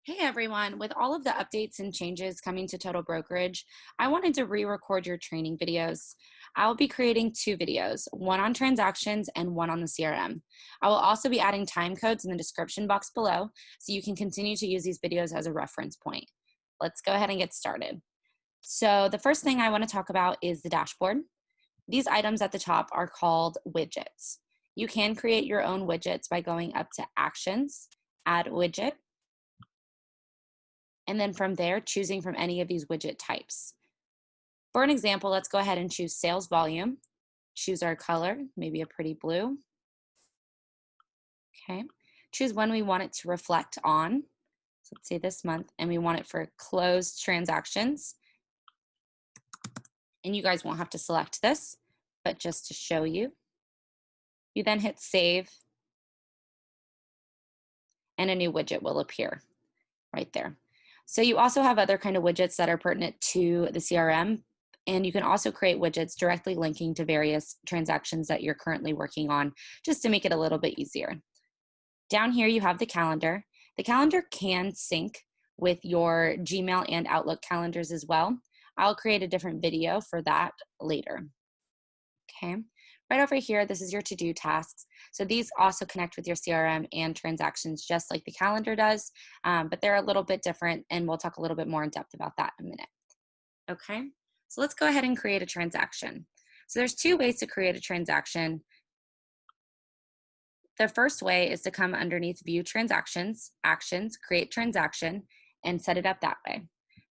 Hey everyone, with all of the updates and changes coming to Total Brokerage, I wanted to re-record your training videos. I will be creating two videos, one on transactions and one on the CRM. I will also be adding time codes in the description box below so you can continue to use these videos as a reference point. Let's go ahead and get started. So the first thing I want to talk about is the dashboard. These items at the top are called widgets. You can create your own widgets by going up to Actions, Add Widget, and then from there, choosing from any of these widget types. For an example, let's go ahead and choose sales volume, choose our color, maybe a pretty blue. Okay, choose when we want it to reflect on. So let's say this month, and we want it for closed transactions. And you guys won't have to select this, but just to show you. You then hit save, and a new widget will appear right there. So you also have other kind of widgets that are pertinent to the CRM, and you can also create widgets directly linking to various transactions that you're currently working on, just to make it a little bit easier. Down here you have the calendar. The calendar can sync with your Gmail and Outlook calendars as well. I'll create a different video for that later. Okay, right over here, this is your to-do tasks. So these also connect with your CRM and transactions just like the calendar does, but they're a little bit different, and we'll talk a little bit more in depth about that in a minute. Okay, so let's go ahead and create a transaction. So there's two ways to create a transaction. The first way is to come underneath View Transactions, Actions, Create Transaction, and set it up that way.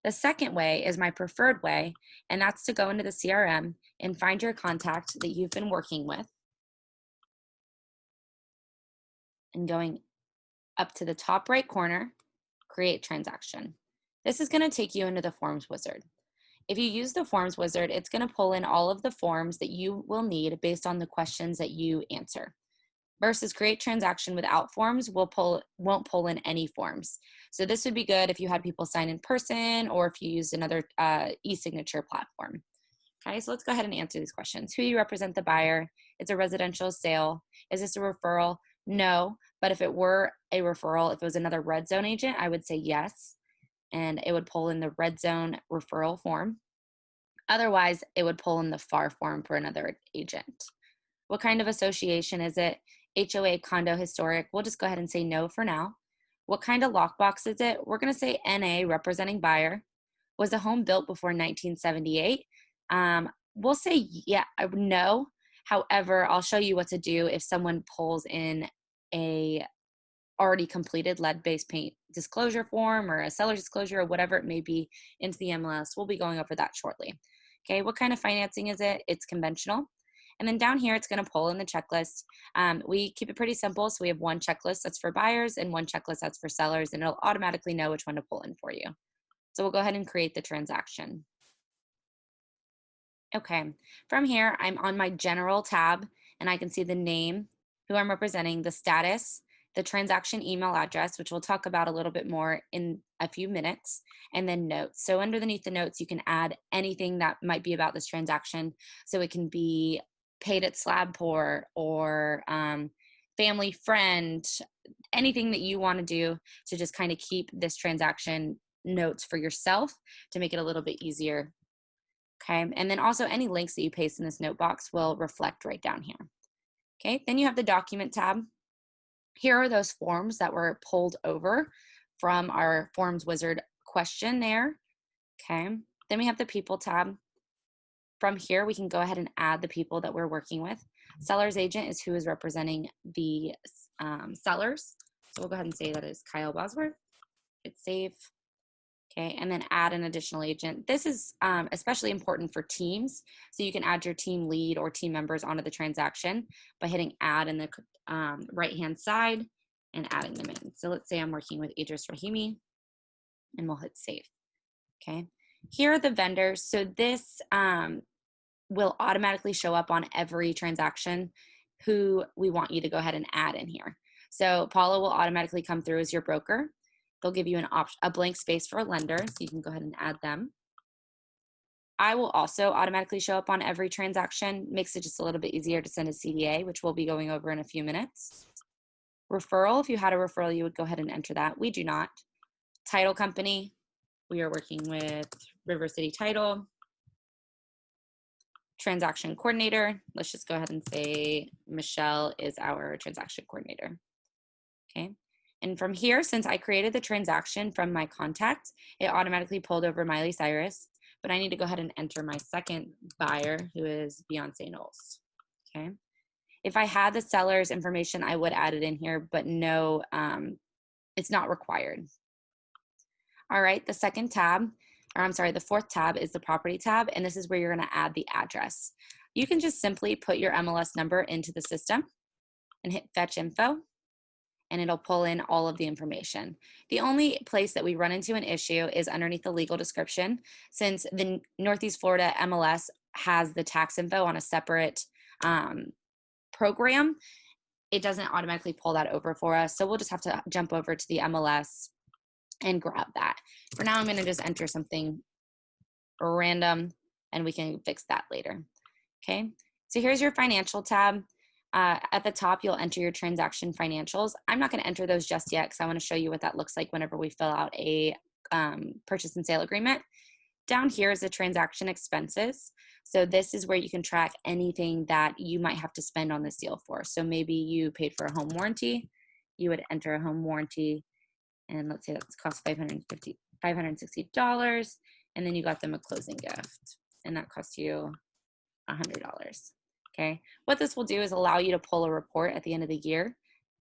The second way is my preferred way, and that's to go into the CRM and find your contact that you've been working with, and going up to the top right corner, Create Transaction. This is going to take you into the Forms Wizard. If you use the Forms Wizard, it's going to pull in all of the forms that you will need based on the questions that you answer. Versus Create Transaction without forms won't pull in any forms. So this would be good if you had people sign in person or if you use another e-signature platform. Okay, so let's go ahead and answer these questions. Who do you represent the buyer? It's a residential sale. Is this a referral? No, but if it were a referral, if it was another red zone agent, I would say yes, and it would pull in the red zone referral form. Otherwise, it would pull in the FAR form for another agent. What kind of association is it? HOA, condo, historic. We'll just go ahead and say no for now. What kind of lockbox is it? We're going to say NA, representing buyer. Was the home built before 1978? We'll say yeah, no. However, I'll show you what to do if someone pulls in a already completed lead-based paint disclosure form or a seller's disclosure or whatever it may be into the MLS. We'll be going over that shortly. Okay, what kind of financing is it? It's conventional. And then down here, it's going to pull in the checklist. We keep it pretty simple. So we have one checklist that's for buyers and one checklist that's for sellers, and it'll automatically know which one to pull in for you. So we'll go ahead and create the transaction. Okay, from here, I'm on my general tab, and I can see the name, who I'm representing, the status, the transaction email address, which we'll talk about a little bit more in a few minutes, and then notes. So underneath the notes, you can add anything that might be about this transaction. So it can be paid at slab pour or family friend, anything that you want to do to just kind of keep this transaction notes for yourself to make it a little bit easier. Okay, and then also any links that you paste in this note box will reflect right down here. Okay, then you have the document tab. Here are those forms that were pulled over from our Forms Wizard questionnaire. Okay, then we have the people tab. From here, we can go ahead and add the people that we're working with. Seller's agent is who is representing the sellers. So we'll go ahead and say that is Kyle Bosworth. Hit save. Okay, and then add an additional agent. This is especially important for teams. So you can add your team lead or team members onto the transaction by hitting add in the right-hand side and adding them in. So let's say I'm working with Idris Rahimi, and we'll hit save. Okay, here are the vendors. So this will automatically show up on every transaction who we want you to go ahead and add in here. So Paula will automatically come through as your broker. They'll give you a blank space for a lender, so you can go ahead and add them. I will also automatically show up on every transaction, makes it just a little bit easier to send a CDA, which we'll be going over in a few minutes. Referral, if you had a referral, you would go ahead and enter that. We do not. Title company, we are working with River City Title. Transaction coordinator, let's just go ahead and say Michelle is our transaction coordinator. Okay. And from here, since I created the transaction from my contact, it automatically pulled over Miley Cyrus, but I need to go ahead and enter my second buyer, who is Beyonce Knowles. Okay. If I had the seller's information, I would add it in here, but no, it's not required. All right, the second tab, or I'm sorry, the fourth tab is the property tab, and this is where you're gonna add the address. You can just simply put your MLS number into the system and hit fetch info, and it'll pull in all of the information. The only place that we run into an issue is underneath the legal description, since the Northeast Florida MLS has the tax info on a separate program. It doesn't automatically pull that over for us, so we'll just have to jump over to the MLS and grab that. For now, I'm going to just enter something random, and we can fix that later. Okay, so here's your financial tab. At the top, you'll enter your transaction financials. I'm not going to enter those just yet because I want to show you what that looks like whenever we fill out a purchase and sale agreement. Down here is the transaction expenses. So this is where you can track anything that you might have to spend on this deal for. So maybe you paid for a home warranty. You would enter a home warranty, and let's say that's cost $560, and then you got them a closing gift, and that cost you $100. Okay, what this will do is allow you to pull a report at the end of the year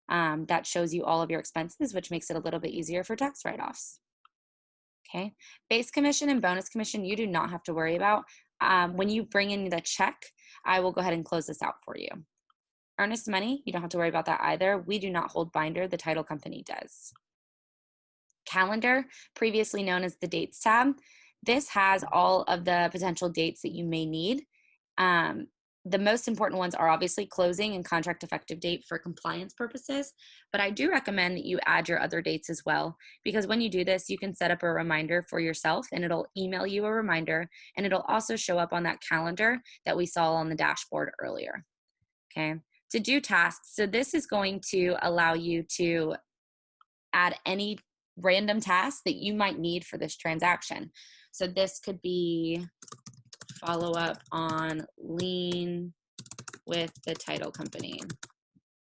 that shows you all of your expenses, which makes it a little bit easier for tax write-offs. Okay, base commission and bonus commission you do not have to worry about. When you bring in the check, I will go ahead and close this out for you. Earnest money, you don't have to worry about that either. We do not hold binder, the title company does. Calendar, previously known as the dates tab. This has all of the potential dates that you may need. The most important ones are obviously closing and contract effective date for compliance purposes, but I do recommend that you add your other dates as well, because when you do this, you can set up a reminder for yourself and it'll email you a reminder, and it'll also show up on that calendar that we saw on the dashboard earlier. Okay, to do tasks. So this is going to allow you to add any random tasks that you might need for this transaction. So this could be follow up on lien with the title company.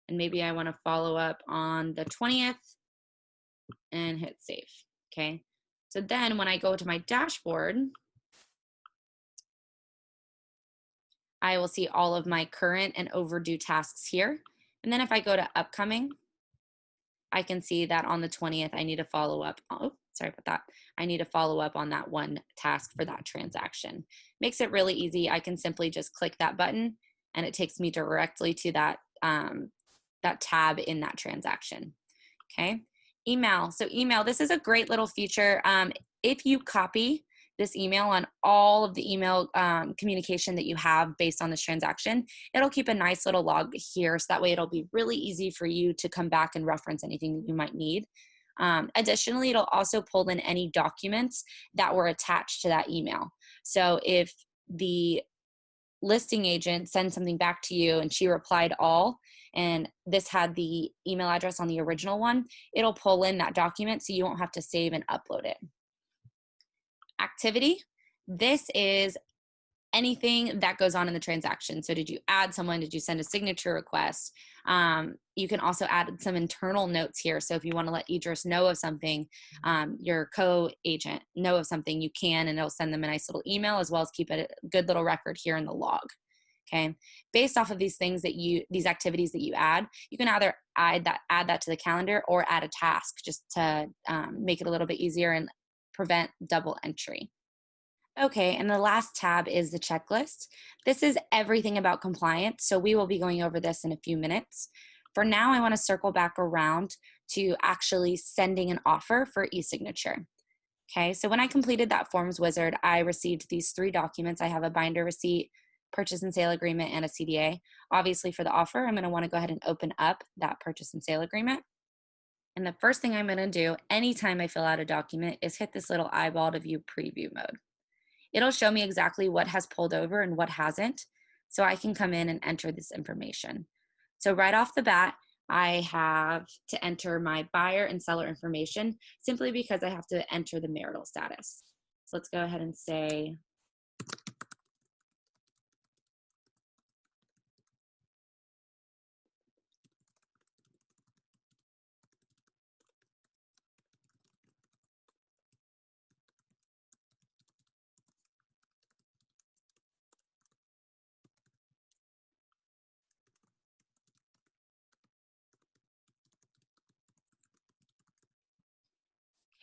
And maybe I want to follow up on the 20th and hit save. Okay. So then when I go to my dashboard, I will see all of my current and overdue tasks here. And then if I go to upcoming, I can see that on the 20th, I need to follow up. Oh, sorry about that. I need to follow up on that one task for that transaction. Makes it really easy. I can simply just click that button and it takes me directly to that, that tab in that transaction. Okay. Email. So email, this is a great little feature. If you copy this email on all of the email communication that you have based on this transaction, it'll keep a nice little log here. So that way it'll be really easy for you to come back and reference anything that you might need. Additionally, it'll also pull in any documents that were attached to that email. So if the listing agent sends something back to you and she replied all, and this had the email address on the original one, it'll pull in that document so you won't have to save and upload it. Activity. This is anything that goes on in the transaction. So did you add someone? Did you send a signature request? You can also add some internal notes here. So if you want to let Idris know of something, your co-agent know of something, you can, and it'll send them a nice little email, as well as keep a good little record here in the log. Okay. Based off of these things that these activities that you add, you can either add that to the calendar or add a task just to make it a little bit easier and prevent double entry. Okay, and the last tab is the checklist. This is everything about compliance, so we will be going over this in a few minutes. For now, I want to circle back around to actually sending an offer for e-signature. Okay, so when I completed that forms wizard, I received these 3 documents. I have a binder receipt, purchase and sale agreement, and a CDA. Obviously, for the offer, I'm going to want to go ahead and open up that purchase and sale agreement. And the first thing I'm going to do anytime I fill out a document is hit this little eyeball to view preview mode. It'll show me exactly what has pulled over and what hasn't, so I can come in and enter this information. So right off the bat, I have to enter my buyer and seller information simply because I have to enter the marital status. So let's go ahead and say,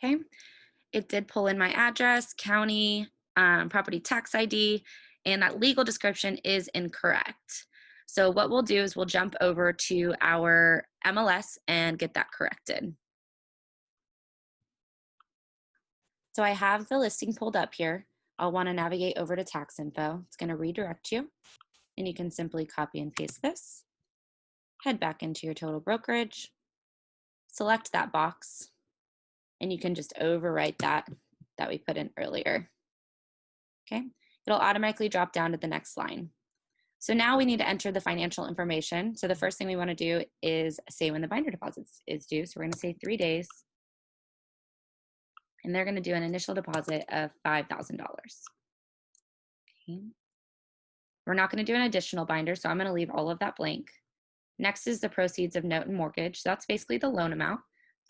okay, it did pull in my address, county, property tax ID, and that legal description is incorrect. So what we'll do is we'll jump over to our MLS and get that corrected. So I have the listing pulled up here. I'll want to navigate over to tax info. It's going to redirect you, and you can simply copy and paste this. Head back into your total brokerage, select that box, and you can just overwrite that we put in earlier. Okay, it'll automatically drop down to the next line. So now we need to enter the financial information. So the first thing we want to do is say when the binder deposit is due. So we're going to say 3 days, and they're going to do an initial deposit of $5,000. Okay. We're not going to do an additional binder, so I'm going to leave all of that blank. Next is the proceeds of note and mortgage. So that's basically the loan amount.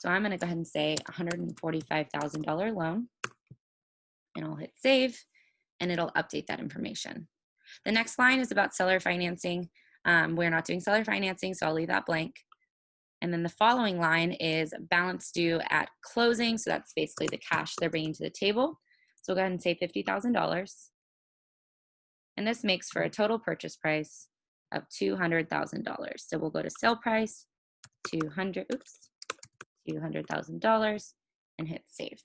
So I'm going to go ahead and say $145,000 loan, and I'll hit save, and it'll update that information. The next line is about seller financing. We're not doing seller financing, so I'll leave that blank. And then the following line is balance due at closing. So that's basically the cash they're bringing to the table. So we'll go ahead and say $50,000. And this makes for a total purchase price of $200,000. So we'll go to sale price, $200,000 and hit save.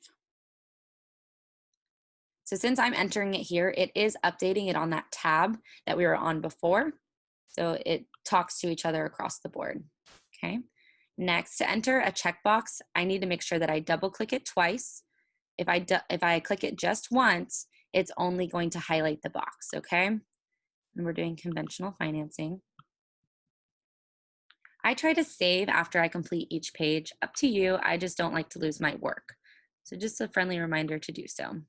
So since I'm entering it here, it is updating it on that tab that we were on before. So it talks to each other across the board, okay? Next, to enter a checkbox, I need to make sure that I double click it twice. If I click it just once, it's only going to highlight the box, okay? And we're doing conventional financing. I try to save after I complete each page. Up to you, I just don't like to lose my work. So just a friendly reminder to do so.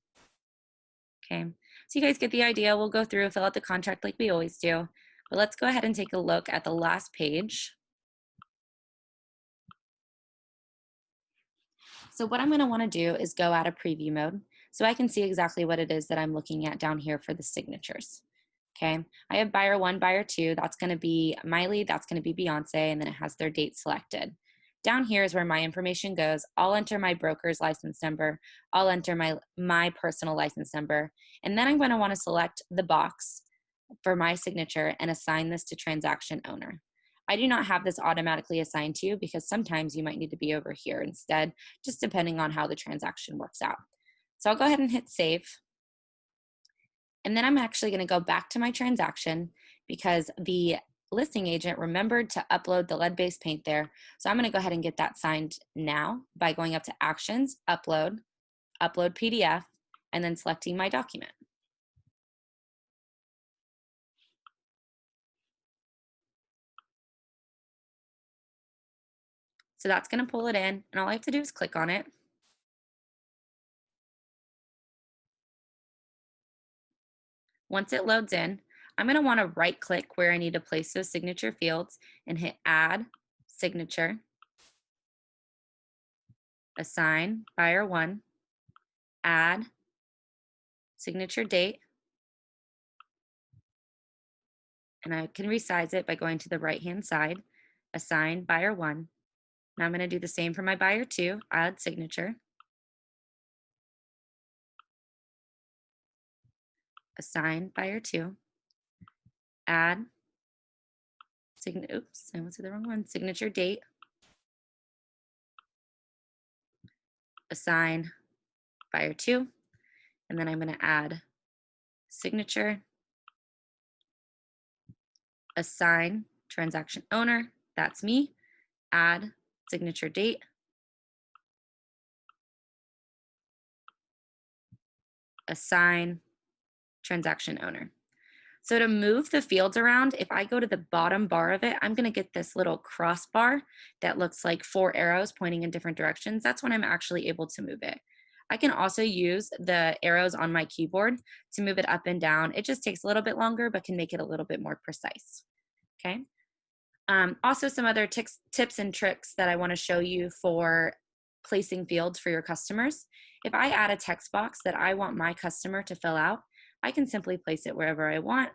Okay, so you guys get the idea. We'll go through, fill out the contract like we always do. But let's go ahead and take a look at the last page. So what I'm going to want to do is go out of preview mode so I can see exactly what it is that I'm looking at down here for the signatures. Okay, I have buyer 1, buyer 2. That's going to be Miley, that's going to be Beyonce, and then it has their date selected. Down here is where my information goes. I'll enter my broker's license number. I'll enter my personal license number. And then I'm going to want to select the box for my signature and assign this to transaction owner. I do not have this automatically assigned to you because sometimes you might need to be over here instead, just depending on how the transaction works out. So I'll go ahead and hit save. And then I'm actually going to go back to my transaction because the listing agent remembered to upload the lead-based paint there. So I'm going to go ahead and get that signed now by going up to Actions, Upload, Upload PDF, and then selecting my document. So that's going to pull it in, and all I have to do is click on it. Once it loads in, I'm going to want to right click where I need to place those signature fields and hit Add, Signature, Assign, Buyer 1, Add, Signature Date, and I can resize it by going to the right-hand side, Assign, Buyer 1. Now I'm going to do the same for my Buyer 2, Add, Signature, Assign, Buyer 2, Add, oops, I went to the wrong one, Signature Date, Assign, Buyer 2, and then I'm going to add Signature, Assign, Transaction Owner, that's me, Add, Signature Date, Assign, Transaction Owner. So to move the fields around, if I go to the bottom bar of it, I'm going to get this little crossbar that looks like 4 arrows pointing in different directions. That's when I'm actually able to move it. I can also use the arrows on my keyboard to move it up and down. It just takes a little bit longer, but can make it a little bit more precise. Okay. Also, some other tips and tricks that I want to show you for placing fields for your customers. If I add a text box that I want my customer to fill out, I can simply place it wherever I want.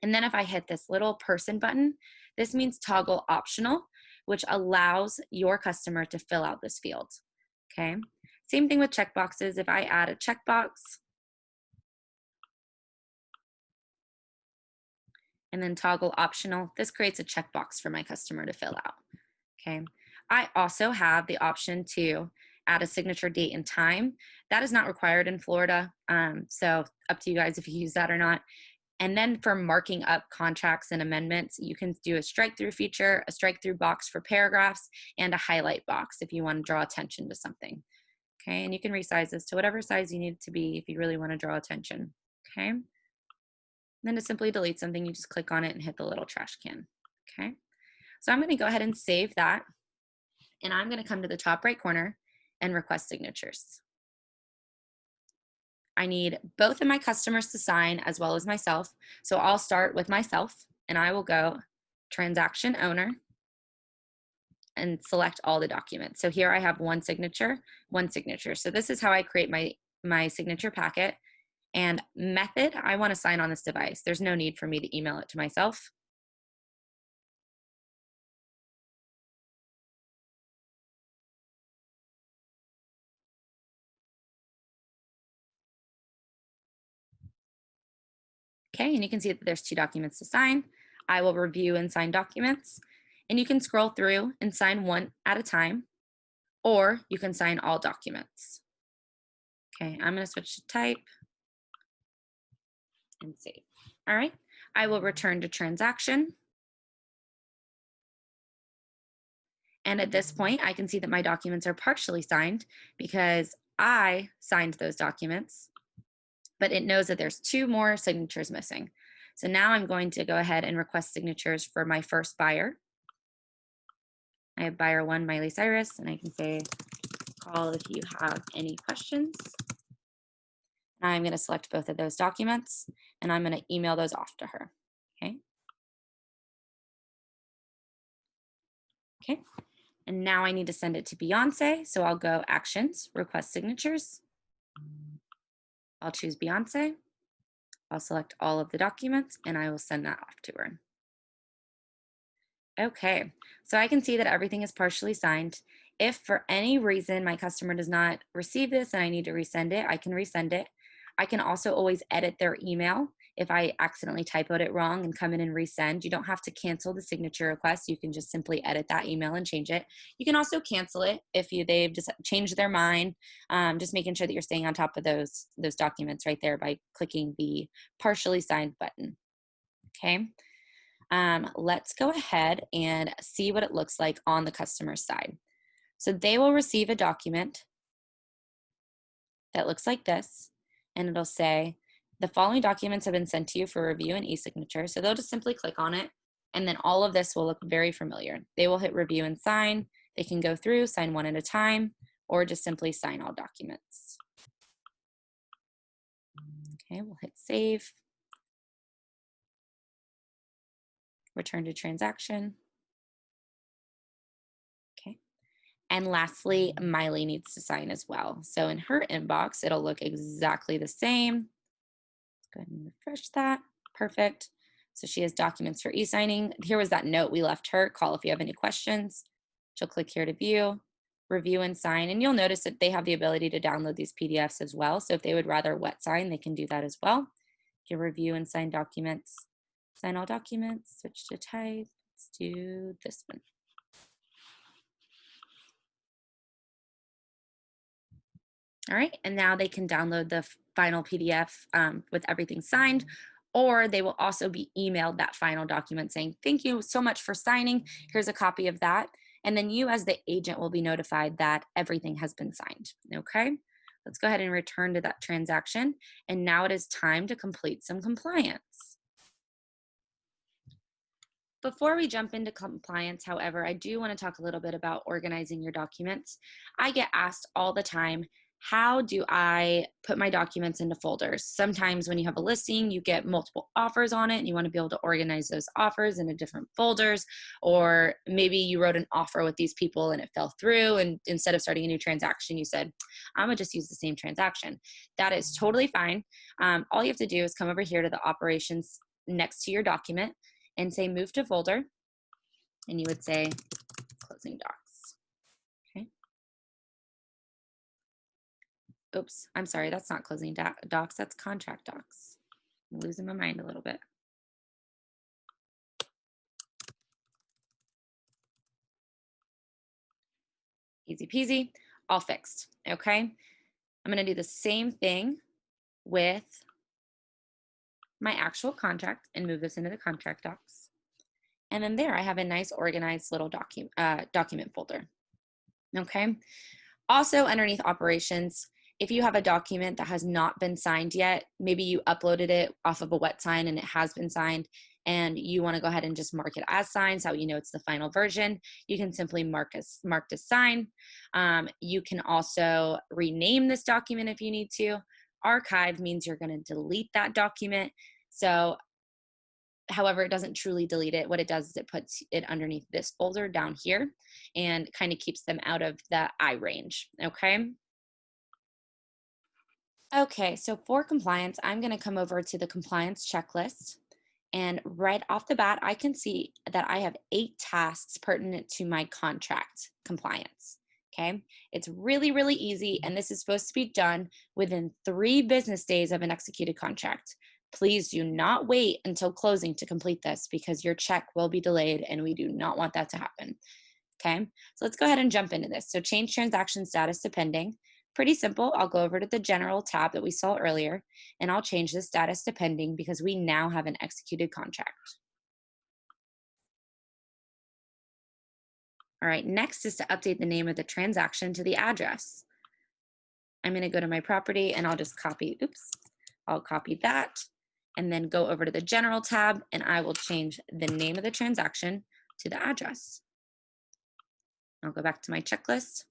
And then if I hit this little person button, this means toggle optional, which allows your customer to fill out this field. Okay. Same thing with checkboxes. If I add a checkbox and then toggle optional, this creates a checkbox for my customer to fill out. Okay. I also have the option to add a signature date and time. That is not required in Florida. So up to you guys if you use that or not. And then for marking up contracts and amendments, you can do a strike through feature, a strike through box for paragraphs, and a highlight box if you want to draw attention to something. Okay. And you can resize this to whatever size you need it to be if you really want to draw attention. Okay. And then to simply delete something, you just click on it and hit the little trash can. Okay. So I'm going to go ahead and save that. And I'm going to come to the top right corner and request signatures. I need both of my customers to sign as well as myself. So I'll start with myself and I will go transaction owner and select all the documents. So here I have one signature. So this is how I create my signature packet. And method, I want to sign on this device. There's no need for me to email it to myself. Okay, and you can see that there's 2 documents to sign. I will review and sign documents. And you can scroll through and sign one at a time, or you can sign all documents. Okay, I'm going to switch to type and save. All right, I will return to transaction. And at this point, I can see that my documents are partially signed because I signed those documents, but it knows that there's 2 more signatures missing. So now I'm going to go ahead and request signatures for my first buyer. I have buyer 1, Miley Cyrus, and I can say, call if you have any questions. I'm going to select both of those documents, and I'm going to email those off to her. Okay. Okay. And now I need to send it to Beyonce. So I'll go actions, request signatures. I'll choose Beyonce. I'll select all of the documents and I will send that off to her. Okay, so I can see that everything is partially signed. If for any reason my customer does not receive this and I need to resend it, I can resend it. I can also always edit their email if I accidentally typoed it wrong and come in and resend. You don't have to cancel the signature request. You can just simply edit that email and change it. You can also cancel it if they've just changed their mind. Just making sure that you're staying on top of those documents right there by clicking the partially signed button. Okay. Let's go ahead and see what it looks like on the customer side. So they will receive a document that looks like this, and it'll say, the following documents have been sent to you for review and e-signature. So they'll just simply click on it, and then all of this will look very familiar. They will hit review and sign. They can go through, sign one at a time, or just simply sign all documents. Okay, we'll hit save. Return to transaction. Okay. And lastly, Miley needs to sign as well. So in her inbox, it'll look exactly the same. Let's go ahead and refresh that. Perfect. So she has documents for e-signing. Here was that note we left her. Call if you have any questions. She'll click here to view, review and sign. And you'll notice that they have the ability to download these PDFs as well. So if they would rather wet sign, they can do that as well. You can review and sign documents. Sign all documents, switch to type. Let's do this one. All right, and now they can download the final PDF with everything signed, or they will also be emailed that final document saying, thank you so much for signing. Here's a copy of that. And then you as the agent will be notified that everything has been signed, okay? Let's go ahead and return to that transaction. And now it is time to complete some compliance. Before we jump into compliance, however, I do want to talk a little bit about organizing your documents. I get asked all the time, how do I put my documents into folders? Sometimes when you have a listing, you get multiple offers on it and you want to be able to organize those offers into different folders, or maybe you wrote an offer with these people and it fell through, and instead of starting a new transaction, you said, I'm gonna just use the same transaction. That is totally fine. All you have to do is come over here to the operations next to your document and say move to folder, and you would say closing docs. Okay. Oops, I'm sorry, that's not closing docs, that's contract docs. I'm losing my mind a little bit. Easy peasy, all fixed. Okay. I'm going to do the same thing with my actual contract and move this into the contract docs. And then there I have a nice organized little document folder. Okay. Also, underneath operations, if you have a document that has not been signed yet, maybe you uploaded it off of a wet sign and it has been signed, and you want to go ahead and just mark it as signed so you know it's the final version, you can simply mark as sign. You can also rename this document if you need to. Archive means you're going to delete that document. So however, it doesn't truly delete it. What it does is it puts it underneath this folder down here and kind of keeps them out of the eye range. Okay. Okay, so for compliance, I'm going to come over to the compliance checklist. And right off the bat, I can see that I have 8 tasks pertinent to my contract compliance. Okay, it's really, really easy. And this is supposed to be done within 3 business days of an executed contract. Please do not wait until closing to complete this because your check will be delayed and we do not want that to happen. Okay, so let's go ahead and jump into this. So change transaction status to pending. Pretty simple. I'll go over to the general tab that we saw earlier, and I'll change the status to pending because we now have an executed contract. All right, next is to update the name of the transaction to the address. I'm going to go to my property and I'll just copy, I'll copy that and then go over to the general tab and I will change the name of the transaction to the address. I'll go back to my checklist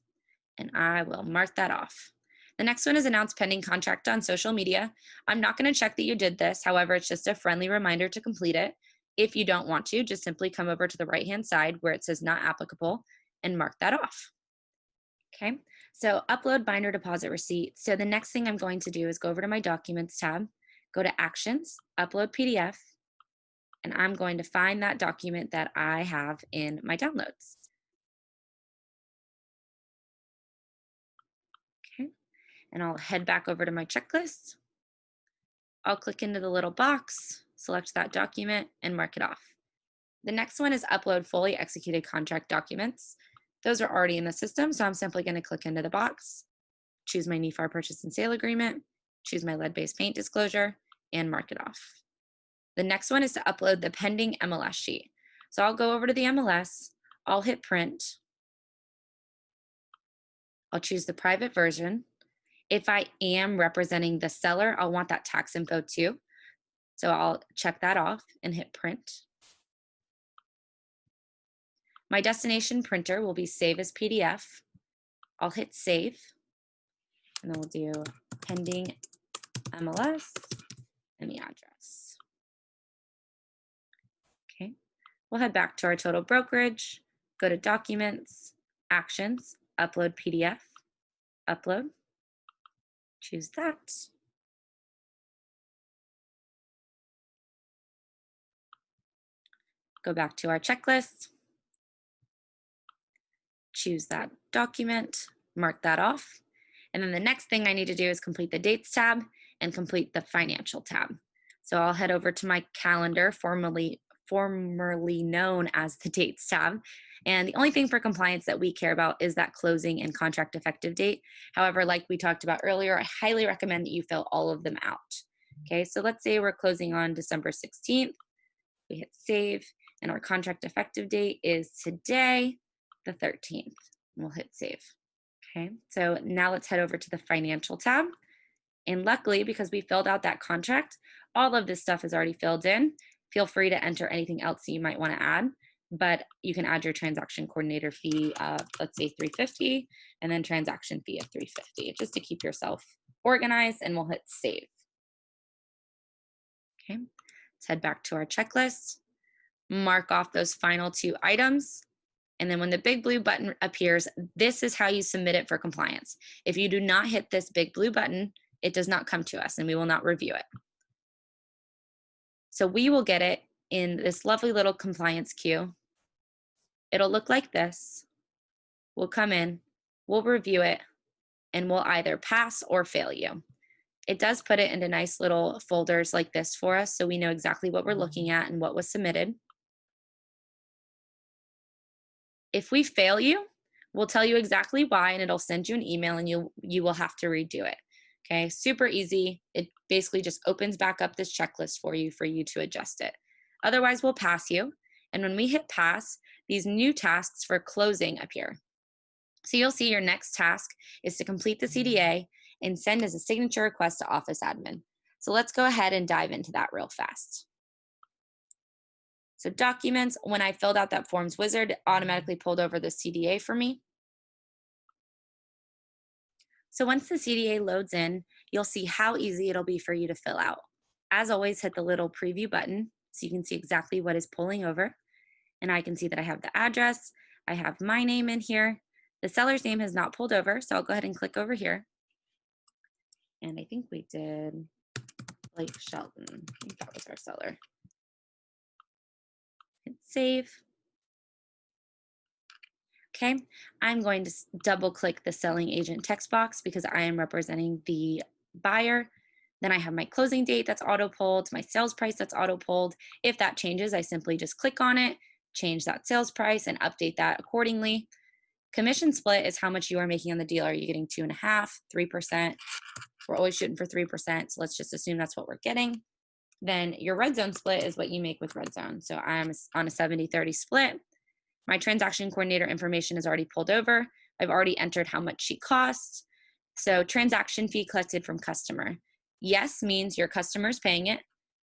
and I will mark that off. The next one is announce pending contract on social media. I'm not going to check that you did this. However, it's just a friendly reminder to complete it. If you don't want to, just simply come over to the right-hand side where it says not applicable and mark that off. Okay, so upload binder deposit receipt. So the next thing I'm going to do is go over to my documents tab, go to actions, upload PDF, and I'm going to find that document that I have in my downloads. Okay, and I'll head back over to my checklist. I'll click into the little box, select that document, and mark it off. The next one is upload fully executed contract documents. Those are already in the system, so I'm simply going to click into the box, choose my NEFAR purchase and sale agreement, choose my lead-based paint disclosure, and mark it off. The next one is to upload the pending MLS sheet. So I'll go over to the MLS, I'll hit print, I'll choose the private version. If I am representing the seller, I'll want that tax info too. So I'll check that off and hit print. My destination printer will be save as PDF. I'll hit save, and then we'll do pending MLS and the address. Okay, we'll head back to our total brokerage, go to documents, actions, upload PDF, upload, choose that. Go back to our checklist, choose that document, mark that off. And then the next thing I need to do is complete the dates tab and complete the financial tab. So I'll head over to my calendar, formerly known as the dates tab. And the only thing for compliance that we care about is that closing and contract effective date. However, like we talked about earlier, I highly recommend that you fill all of them out. Okay, so let's say we're closing on December 16th. We hit save, and our contract effective date is today, the 13th. We'll hit save. Okay, so now let's head over to the financial tab. And luckily, because we filled out that contract, all of this stuff is already filled in. Feel free to enter anything else that you might want to add, but you can add your transaction coordinator fee of, let's say, $350, and then transaction fee of $350, just to keep yourself organized, and we'll hit save. Okay, let's head back to our checklist, mark off those final 2 items, and then when the big blue button appears, this is how you submit it for compliance. If you do not hit this big blue button, it does not come to us and we will not review it. So we will get it in this lovely little compliance queue. It'll look like this. We'll come in, we'll review it, and we'll either pass or fail you. It does put it into nice little folders like this for us, so we know exactly what we're looking at and what was submitted. If we fail you, we'll tell you exactly why, and it'll send you an email, and you will have to redo it. Okay, super easy. It basically just opens back up this checklist for you to adjust it. Otherwise, we'll pass you. And when we hit pass, these new tasks for closing appear. So you'll see your next task is to complete the CDA and send as a signature request to Office Admin. So let's go ahead and dive into that real fast. So documents, when I filled out that forms wizard, it automatically pulled over the CDA for me. So once the CDA loads in, you'll see how easy it'll be for you to fill out. As always, hit the little preview button so you can see exactly what is pulling over. And I can see that I have the address, I have my name in here. The seller's name has not pulled over, so I'll go ahead and click over here. And I think we did Blake Shelton. I think that was our seller. Hit save. Okay, I'm going to double click the selling agent text box because I am representing the buyer. Then I have my closing date that's auto pulled, my sales price that's auto pulled. If that changes, I simply just click on it, change that sales price, and update that accordingly. Commission split is how much you are making on the deal. Are you getting 2.5%, 3%? We're always shooting for 3%, so let's just assume that's what we're getting. Then your red zone split is what you make with red zone. So I'm on a 70-30 split. My transaction coordinator information is already pulled over. I've already entered how much she costs. So transaction fee collected from customer. Yes means your customer is paying it.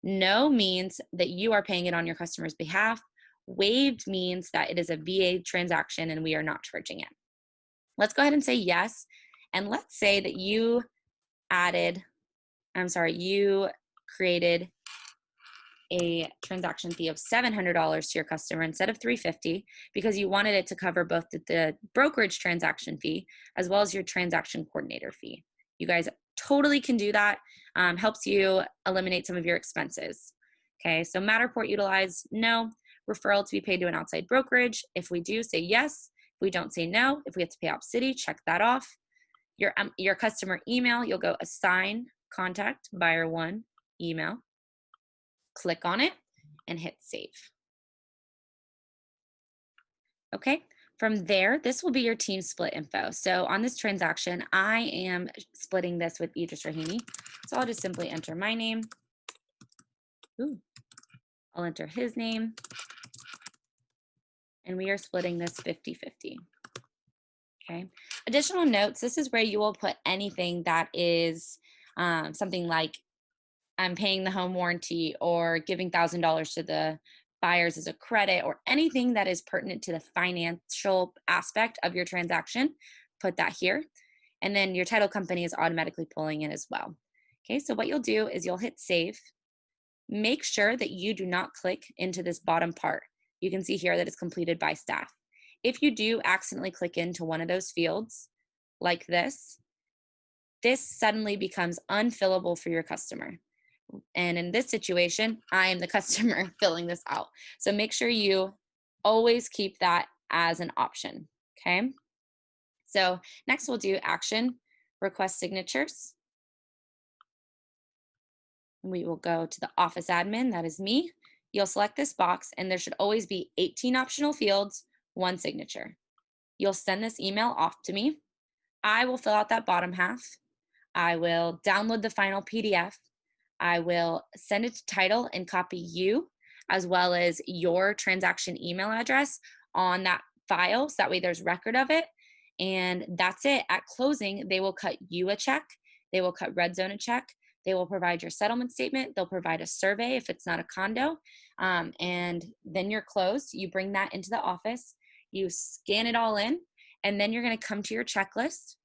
No means that you are paying it on your customer's behalf. Waived means that it is a VA transaction and we are not charging it. Let's go ahead and say yes. And let's say that you created a transaction fee of $700 to your customer instead of $350 because you wanted it to cover both the brokerage transaction fee as well as your transaction coordinator fee. You guys totally can do that. Helps you eliminate some of your expenses. Okay, so Matterport utilized, no. Referral to be paid to an outside brokerage. If we do, say yes. If we don't, say no. If we have to pay Opcity, check that off. Your customer email, you'll go assign contact buyer 1 email. Click on it and hit save. Okay, from there, this will be your team split info. So on this transaction, I am splitting this with Idris Rahimi. So I'll just simply enter my name. I'll enter his name. And we are splitting this 50-50. Okay. Additional notes, this is where you will put anything that is something like I'm paying the home warranty or giving $1,000 to the buyers as a credit or anything that is pertinent to the financial aspect of your transaction, put that here. And then your title company is automatically pulling in as well. Okay, so what you'll do is you'll hit save. Make sure that you do not click into this bottom part. You can see here that it's completed by staff. If you do accidentally click into one of those fields like this suddenly becomes unfillable for your customer. And in this situation, I am the customer filling this out. So make sure you always keep that as an option, okay? So next we'll do action, request signatures. We will go to the office admin, that is me. You'll select this box and there should always be 18 optional fields, 1 signature. You'll send this email off to me. I will fill out that bottom half. I will download the final PDF. I will send it to title and copy you as well as your transaction email address on that file so that way there's record of it. And that's it. At closing, they will cut you a check. They will cut Red Zone a check. They will provide your settlement statement. They'll provide a survey if it's not a condo. And then you're closed. You bring that into the office. You scan it all in. And then you're going to come to your checklist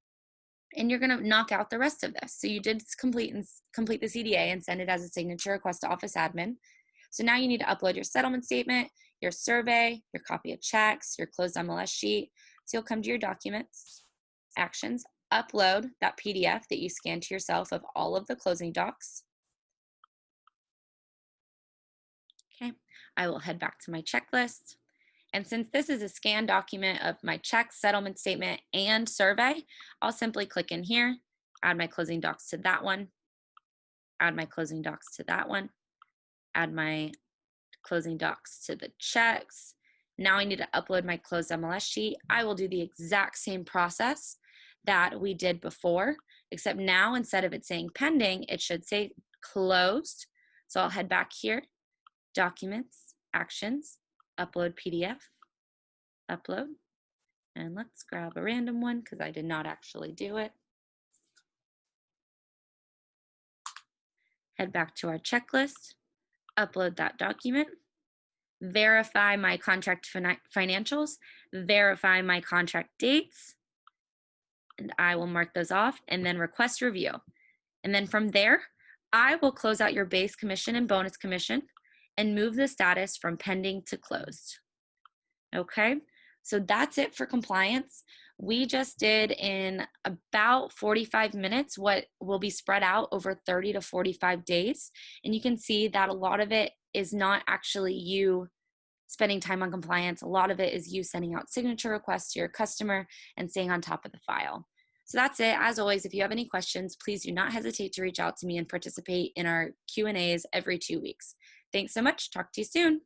and you're going to knock out the rest of this. So you did complete the CDA and send it as a signature request to office admin. So now you need to upload your settlement statement, your survey, your copy of checks, your closed MLS sheet. So you'll come to your documents, actions, upload that PDF that you scanned to yourself of all of the closing docs. Okay, I will head back to my checklist. And since this is a scanned document of my check, settlement statement, and survey, I'll simply click in here, add my closing docs to that one, add my closing docs to that one, add my closing docs to the checks. Now I need to upload my closed MLS sheet. I will do the exact same process that we did before, except now instead of it saying pending, it should say closed. So I'll head back here, documents, actions, upload PDF, upload, and let's grab a random one because I did not actually do it. Head back to our checklist, upload that document, verify my contract financials, verify my contract dates, and I will mark those off, and then request review. And then from there, I will close out your base commission and bonus commission and move the status from pending to closed. Okay, so that's it for compliance. We just did in about 45 minutes what will be spread out over 30 to 45 days. And you can see that a lot of it is not actually you spending time on compliance. A lot of it is you sending out signature requests to your customer and staying on top of the file. So that's it. As always, if you have any questions, please do not hesitate to reach out to me and participate in our Q&As every 2 weeks. Thanks so much. Talk to you soon.